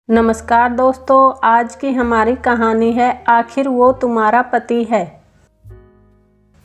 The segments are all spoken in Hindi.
नमस्कार दोस्तों, आज की हमारी कहानी है आखिर वो तुम्हारा पति है।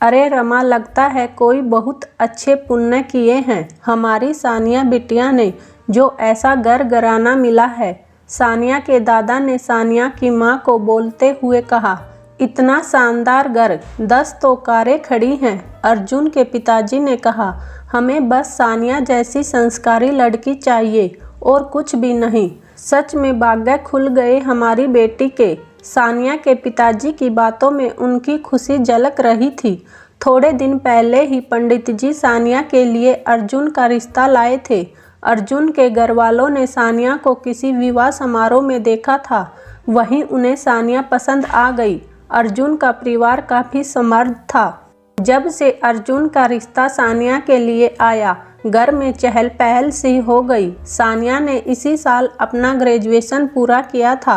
अरे रमा, लगता है कोई बहुत अच्छे पुण्य किए हैं हमारी सानिया बिटिया ने, जो ऐसा घर घराना मिला है। सानिया के दादा ने सानिया की माँ को बोलते हुए कहा, इतना शानदार घर, 10 तो कारें खड़ी हैं। अर्जुन के पिताजी ने कहा, हमें बस सानिया जैसी संस्कारी लड़की चाहिए और कुछ भी नहीं। सच में भाग्य खुल गए हमारी बेटी के। सानिया के पिताजी की बातों में उनकी खुशी झलक रही थी। थोड़े दिन पहले ही पंडित जी सानिया के लिए अर्जुन का रिश्ता लाए थे। अर्जुन के घर वालों ने सानिया को किसी विवाह समारोह में देखा था, वहीं उन्हें सानिया पसंद आ गई। अर्जुन का परिवार काफ़ी समृद्ध था। जब से अर्जुन का रिश्ता सानिया के लिए आया, घर में चहल पहल सी हो गई। सानिया ने इसी साल अपना ग्रेजुएशन पूरा किया था।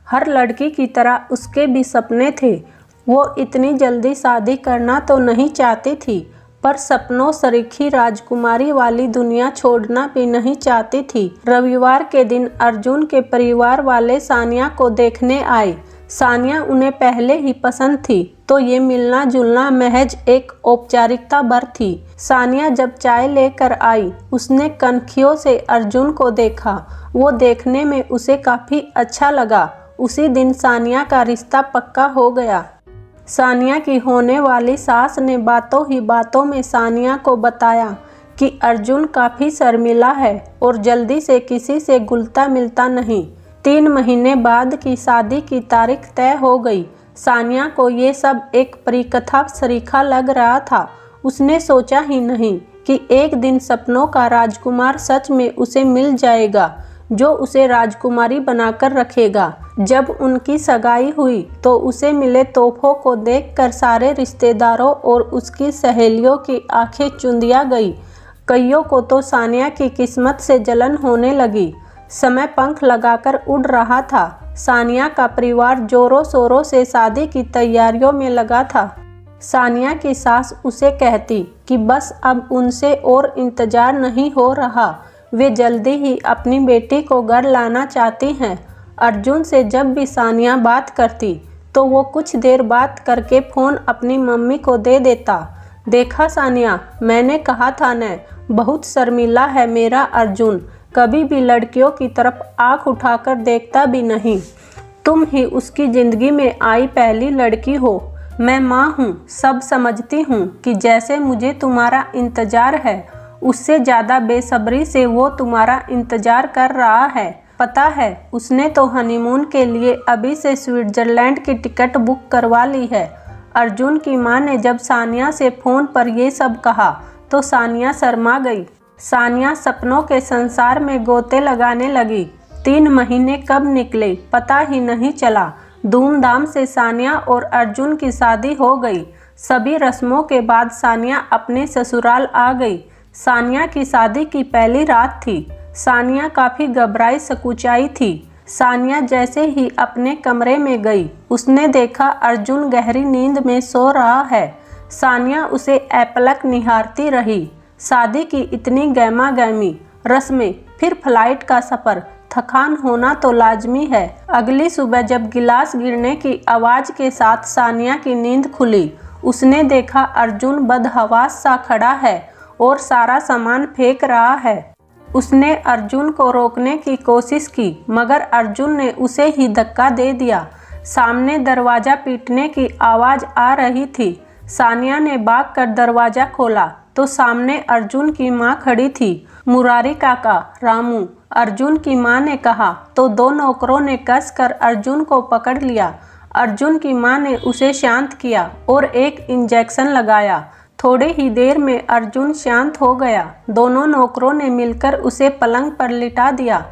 हर लड़की की तरह उसके भी सपने थे। वो इतनी जल्दी शादी करना तो नहीं चाहती थी, पर सपनों सरीखी राजकुमारी वाली दुनिया छोड़ना भी नहीं चाहती थी। रविवार के दिन अर्जुन के परिवार वाले सानिया को देखने आए। सानिया उन्हें पहले ही पसंद थी, तो ये मिलना जुलना महज एक औपचारिकता भर थी। सानिया जब चाय लेकर आई, उसने कनखियों से अर्जुन को देखा। वो देखने में उसे काफ़ी अच्छा लगा। उसी दिन सानिया का रिश्ता पक्का हो गया। सानिया की होने वाली सास ने बातों ही बातों में सानिया को बताया कि अर्जुन काफ़ी शर्मिला है और जल्दी से किसी से घुलता मिलता नहीं। 3 महीने बाद की शादी की तारीख तय हो गई। सानिया को ये सब एक परिकथा सरीखा लग रहा था। उसने सोचा ही नहीं कि एक दिन सपनों का राजकुमार सच में उसे मिल जाएगा, जो उसे राजकुमारी बनाकर रखेगा। जब उनकी सगाई हुई तो उसे मिले तोहफों को देखकर सारे रिश्तेदारों और उसकी सहेलियों की आंखें चुंदिया गई। कईयों को तो सानिया की किस्मत से जलन होने लगी। समय पंख लगाकर उड़ रहा था। सानिया का परिवार जोरों शोरों से शादी की तैयारियों में लगा था। सानिया की सास उसे कहती कि बस अब उनसे और इंतजार नहीं हो रहा, वे जल्दी ही अपनी बेटी को घर लाना चाहती हैं। अर्जुन से जब भी सानिया बात करती तो वो कुछ देर बात करके फ़ोन अपनी मम्मी को दे देता। देखा सानिया, मैंने कहा था न, बहुत शर्मिला है मेरा अर्जुन, कभी भी लड़कियों की तरफ आंख उठाकर देखता भी नहीं। तुम ही उसकी ज़िंदगी में आई पहली लड़की हो। मैं माँ हूँ, सब समझती हूँ कि जैसे मुझे तुम्हारा इंतज़ार है, उससे ज़्यादा बेसब्री से वो तुम्हारा इंतज़ार कर रहा है। पता है, उसने तो हनीमून के लिए अभी से स्विट्ज़रलैंड की टिकट बुक करवा ली है। अर्जुन की माँ ने जब सानिया से फ़ोन पर ये सब कहा तो सानिया शर्मा गई। सानिया सपनों के संसार में गोते लगाने लगी। 3 महीने कब निकले पता ही नहीं चला। धूमधाम से सानिया और अर्जुन की शादी हो गई। सभी रस्मों के बाद सानिया अपने ससुराल आ गई। सानिया की शादी की पहली रात थी। सानिया काफ़ी घबराई सकुचाई थी। सानिया जैसे ही अपने कमरे में गई, उसने देखा अर्जुन गहरी नींद में सो रहा है। सानिया उसे ऐपलक निहारती रही। शादी की इतनी गहमा गहमी रस्में, फिर फ्लाइट का सफ़र, थकान होना तो लाजमी है। अगली सुबह जब गिलास गिरने की आवाज़ के साथ सानिया की नींद खुली, उसने देखा अर्जुन बदहवास सा खड़ा है और सारा सामान फेंक रहा है। उसने अर्जुन को रोकने की कोशिश की, मगर अर्जुन ने उसे ही धक्का दे दिया। सामने दरवाज़ा पीटने की आवाज़ आ रही थी। सानिया ने भागकर दरवाज़ा खोला तो सामने अर्जुन की माँ खड़ी थी। मुरारी काका, रामू, अर्जुन की माँ ने कहा तो 2 नौकरों ने कसकर अर्जुन को पकड़ लिया। अर्जुन की माँ ने उसे शांत किया और एक इंजेक्शन लगाया। थोड़ी ही देर में अर्जुन शांत हो गया। दोनों नौकरों ने मिलकर उसे पलंग पर लिटा दिया।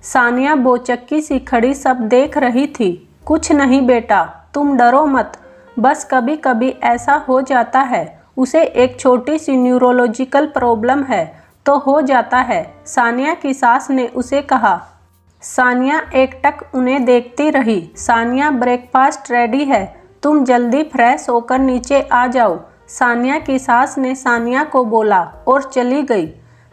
सानिया बोचक्की सी खड़ी सब देख रही थी। कुछ नहीं बेटा, तुम डरो मत, बस कभी कभी ऐसा हो जाता है। उसे एक छोटी सी न्यूरोलॉजिकल प्रॉब्लम है तो हो जाता है, सानिया की सास ने उसे कहा। सानिया एकटक उन्हें देखती रही। सानिया, ब्रेकफास्ट रेडी है, तुम जल्दी फ्रेश होकर नीचे आ जाओ, सानिया की सास ने सानिया को बोला और चली गई।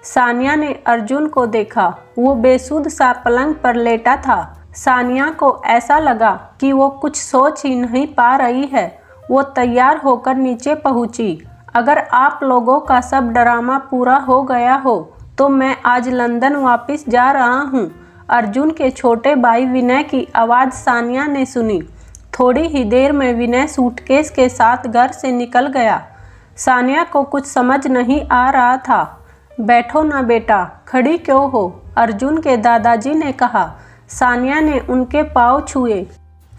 सानिया ने अर्जुन को देखा। वो बेसुध सा पलंग पर लेटा था। सानिया को ऐसा लगा कि वो कुछ सोच ही नहीं पा रही है। वो तैयार होकर नीचे पहुंची। अगर आप लोगों का सब ड्रामा पूरा हो गया हो तो मैं आज लंदन वापस जा रहा हूँ। अर्जुन के छोटे भाई विनय की आवाज़ सानिया ने सुनी। थोड़ी ही देर में विनय सूटकेस के साथ घर से निकल गया। सानिया को कुछ समझ नहीं आ रहा था। बैठो ना बेटा, खड़ी क्यों हो? अर्जुन के दादाजी ने कहा। सानिया ने उनके पाँव छुए।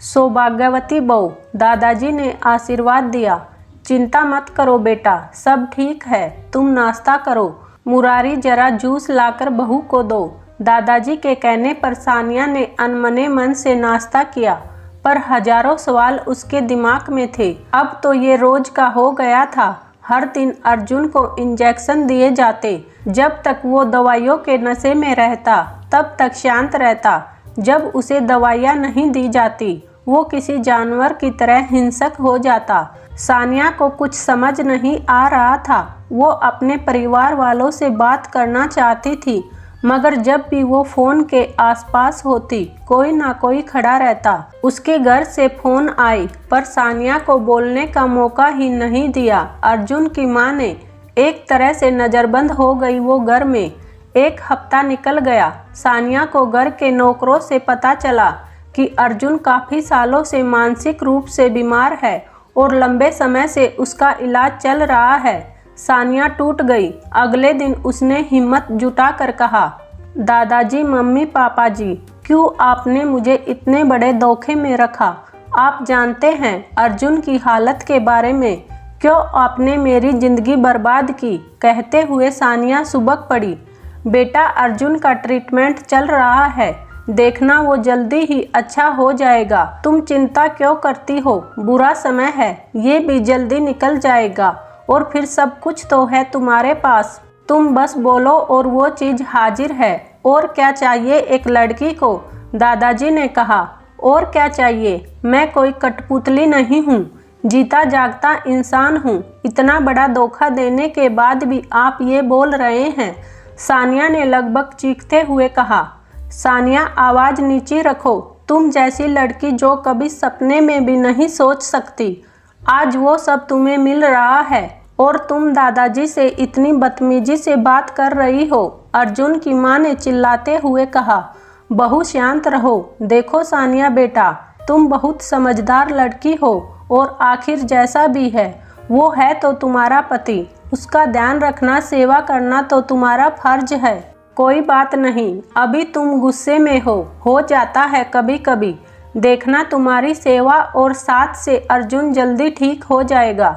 सौभाग्यवती बहू, दादाजी ने आशीर्वाद दिया। चिंता मत करो बेटा, सब ठीक है, तुम नाश्ता करो। मुरारी जरा जूस लाकर बहू को दो। दादाजी के कहने पर सानिया ने अनमने मन से नाश्ता किया, पर हजारों सवाल उसके दिमाग में थे। अब तो ये रोज का हो गया था। हर दिन अर्जुन को इंजेक्शन दिए जाते। जब तक वो दवाइयों के नशे में रहता तब तक शांत रहता। जब उसे दवाइयाँ नहीं दी जाती वो किसी जानवर की तरह हिंसक हो जाता। सानिया को कुछ समझ नहीं आ रहा था। वो अपने परिवार वालों से बात करना चाहती थी, मगर जब भी वो फ़ोन के आसपास होती कोई ना कोई खड़ा रहता। उसके घर से फ़ोन आई पर सानिया को बोलने का मौका ही नहीं दिया। अर्जुन की माँ ने एक तरह से नज़रबंद हो गई वो घर में। एक हफ्ता निकल गया। सानिया को घर के नौकरों से पता चला कि अर्जुन काफ़ी सालों से मानसिक रूप से बीमार है और लंबे समय से उसका इलाज चल रहा है। सानिया टूट गई। अगले दिन उसने हिम्मत जुटाकर कहा, दादाजी, मम्मी, पापा जी, क्यों आपने मुझे इतने बड़े धोखे में रखा? आप जानते हैं अर्जुन की हालत के बारे में। क्यों आपने मेरी ज़िंदगी बर्बाद की? कहते हुए सानिया सुबक पड़ी। बेटा, अर्जुन का ट्रीटमेंट चल रहा है, देखना वो जल्दी ही अच्छा हो जाएगा। तुम चिंता क्यों करती हो? बुरा समय है, ये भी जल्दी निकल जाएगा और फिर सब कुछ तो है तुम्हारे पास। तुम बस बोलो और वो चीज़ हाजिर है। और क्या चाहिए एक लड़की को? दादाजी ने कहा। और क्या चाहिए? मैं कोई कठपुतली नहीं हूँ, जीता जागता इंसान हूँ। इतना बड़ा धोखा देने के बाद भी आप ये बोल रहे हैं? सानिया ने लगभग चीखते हुए कहा। सानिया, आवाज़ नीचे रखो। तुम जैसी लड़की जो कभी सपने में भी नहीं सोच सकती, आज वो सब तुम्हें मिल रहा है और तुम दादाजी से इतनी बदतमीजी से बात कर रही हो। अर्जुन की माँ ने चिल्लाते हुए कहा। बहू, शांत रहो। देखो सानिया बेटा, तुम बहुत समझदार लड़की हो और आखिर जैसा भी है वो है तो तुम्हारा पति। उसका ध्यान रखना, सेवा करना तो तुम्हारा फर्ज है। कोई बात नहीं, अभी तुम गुस्से में हो जाता है कभी कभी। देखना तुम्हारी सेवा और साथ से अर्जुन जल्दी ठीक हो जाएगा,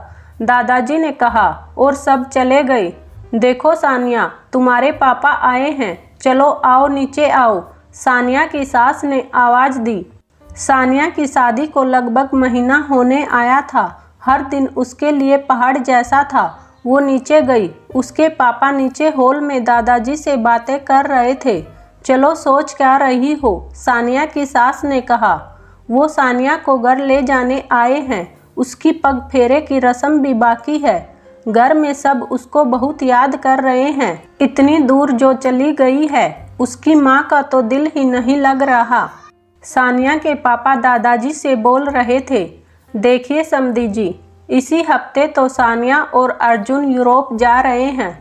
दादाजी ने कहा और सब चले गए। देखो सानिया, तुम्हारे पापा आए हैं, चलो आओ, नीचे आओ, सानिया की सास ने आवाज़ दी। सानिया की शादी को लगभग महीना होने आया था। हर दिन उसके लिए पहाड़ जैसा था। वो नीचे गई। उसके पापा नीचे हॉल में दादाजी से बातें कर रहे थे। चलो, सोच क्या रही हो? सानिया की सास ने कहा। वो सानिया को घर ले जाने आए हैं। उसकी पग फेरे की रस्म भी बाकी है। घर में सब उसको बहुत याद कर रहे हैं। इतनी दूर जो चली गई है, उसकी माँ का तो दिल ही नहीं लग रहा। सानिया के पापा दादाजी से बोल रहे थे। देखिए समधी जी, इसी हफ्ते तो सानिया और अर्जुन यूरोप जा रहे हैं।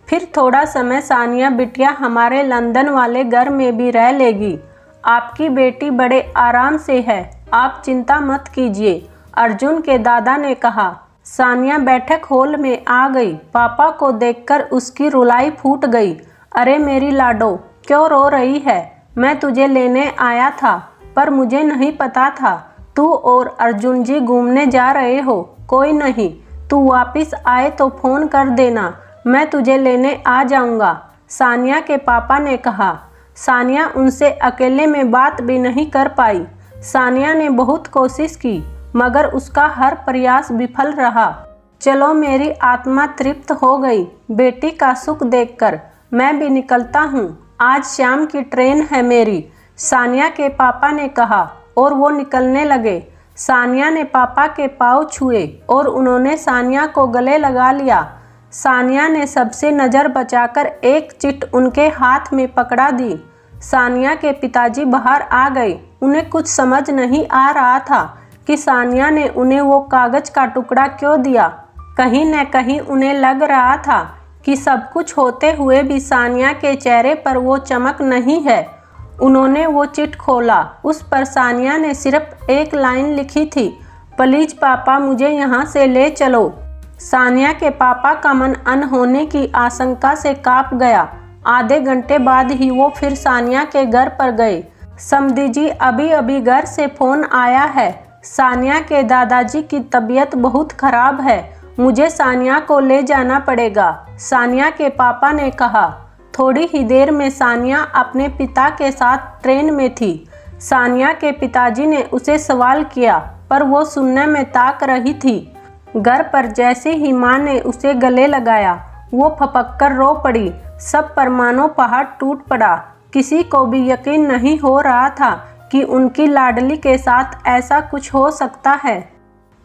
फिर थोड़ा समय सानिया बिटिया हमारे लंदन वाले घर में भी रह लेगी। आपकी बेटी बड़े आराम से है, आप चिंता मत कीजिए, अर्जुन के दादा ने कहा। सानिया बैठक हॉल में आ गई। पापा को देखकर उसकी रुलाई फूट गई। अरे मेरी लाडो, क्यों रो रही है? मैं तुझे लेने आया था, पर मुझे नहीं पता था तू और अर्जुन जी घूमने जा रहे हो। कोई नहीं, तू वापस आए तो फ़ोन कर देना, मैं तुझे लेने आ जाऊंगा, सानिया के पापा ने कहा। सानिया उनसे अकेले में बात भी नहीं कर पाई। सानिया ने बहुत कोशिश की, मगर उसका हर प्रयास विफल रहा। चलो, मेरी आत्मा तृप्त हो गई बेटी का सुख देखकर। मैं भी निकलता हूँ, आज शाम की ट्रेन है मेरी, सानिया के पापा ने कहा और वो निकलने लगे। सानिया ने पापा के पाँव छुए और उन्होंने सानिया को गले लगा लिया। सानिया ने सबसे नज़र बचाकर एक चिट उनके हाथ में पकड़ा दी। सानिया के पिताजी बाहर आ गए। उन्हें कुछ समझ नहीं आ रहा था कि सानिया ने उन्हें वो कागज का टुकड़ा क्यों दिया। कहीं न कहीं उन्हें लग रहा था कि सब कुछ होते हुए भी सानिया के चेहरे पर वो चमक नहीं है। उन्होंने वो चिट खोला। उस पर सानिया ने सिर्फ एक लाइन लिखी थी, प्लीज पापा मुझे यहाँ से ले चलो। सानिया के पापा का मन अनहोनी की आशंका से कांप गया। आधे घंटे बाद ही वो फिर सानिया के घर पर गए। समधी जी, अभी अभी घर से फोन आया है। सानिया के दादाजी की तबीयत बहुत खराब है, मुझे सानिया को ले जाना पड़ेगा, सानिया के पापा ने कहा। थोड़ी ही देर में सानिया अपने पिता के साथ ट्रेन में थी। सानिया के पिताजी ने उसे सवाल किया पर वो सुनने में ताक रही थी। घर पर जैसे ही माँ ने उसे गले लगाया, वो फपक कर रो पड़ी। सब पर मानो पहाड़ टूट पड़ा। किसी को भी यकीन नहीं हो रहा था कि उनकी लाडली के साथ ऐसा कुछ हो सकता है।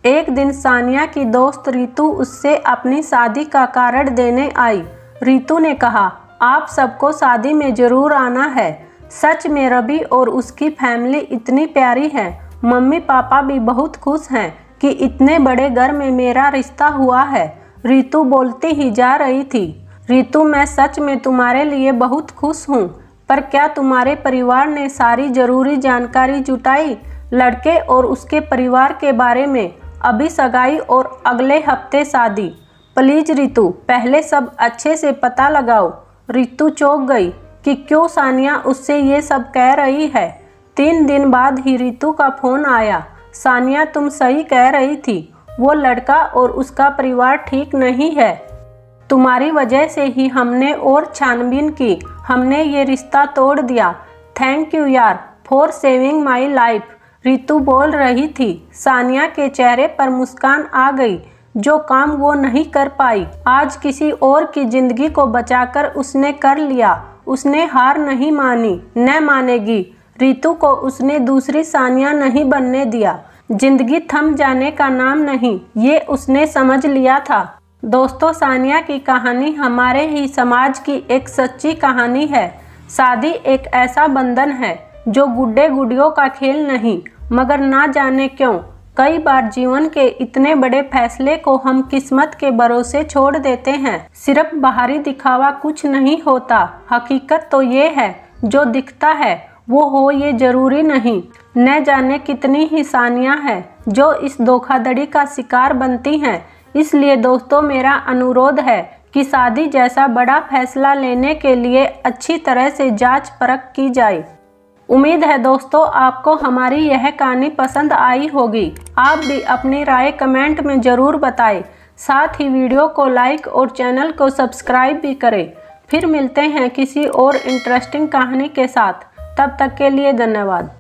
एक दिन सानिया की दोस्त रितु उससे अपनी शादी का कार्ड देने आई। रितु ने कहा, आप सबको शादी में ज़रूर आना है। सच में रवि और उसकी फैमिली इतनी प्यारी है। मम्मी पापा भी बहुत खुश हैं कि इतने बड़े घर में मेरा रिश्ता हुआ है। रितु बोलती ही जा रही थी। रितु, मैं सच में तुम्हारे लिए बहुत खुश हूँ, पर क्या तुम्हारे परिवार ने सारी ज़रूरी जानकारी जुटाई? लड़के और उसके परिवार के बारे में। अभी सगाई और अगले हफ्ते शादी। प्लीज़ रितु, पहले सब अच्छे से पता लगाओ। रितु चौंक गई कि क्यों सानिया उससे ये सब कह रही है। 3 दिन बाद ही रितु का फ़ोन आया। सानिया, तुम सही कह रही थी, वो लड़का और उसका परिवार ठीक नहीं है। तुम्हारी वजह से ही हमने और छानबीन की, हमने ये रिश्ता तोड़ दिया। थैंक यू यार for saving my life. Ritu बोल रही थी। सानिया के चेहरे पर मुस्कान आ गई। जो काम वो नहीं कर पाई, आज किसी और की जिंदगी को बचाकर उसने कर लिया। उसने हार नहीं मानी, न मानेगी। रितु को उसने दूसरी सानिया नहीं बनने दिया। जिंदगी थम जाने का नाम नहीं, ये उसने समझ लिया था। दोस्तों, सानिया की कहानी हमारे ही समाज की एक सच्ची कहानी है। शादी एक ऐसा बंधन है जो गुड्डे गुडियों का खेल नहीं, मगर ना जाने क्यों कई बार जीवन के इतने बड़े फैसले को हम किस्मत के भरोसे छोड़ देते हैं। सिर्फ बाहरी दिखावा कुछ नहीं होता, हकीकत तो ये है जो दिखता है वो हो ये जरूरी नहीं। न जाने कितनी ही सानिया है जो इस धोखाधड़ी का शिकार बनती हैं। इसलिए दोस्तों, मेरा अनुरोध है कि शादी जैसा बड़ा फैसला लेने के लिए अच्छी तरह से जांच परख की जाए। उम्मीद है दोस्तों आपको हमारी यह कहानी पसंद आई होगी। आप भी अपनी राय कमेंट में ज़रूर बताएं। साथ ही वीडियो को लाइक और चैनल को सब्सक्राइब भी करें। फिर मिलते हैं किसी और इंटरेस्टिंग कहानी के साथ। तब तक के लिए धन्यवाद।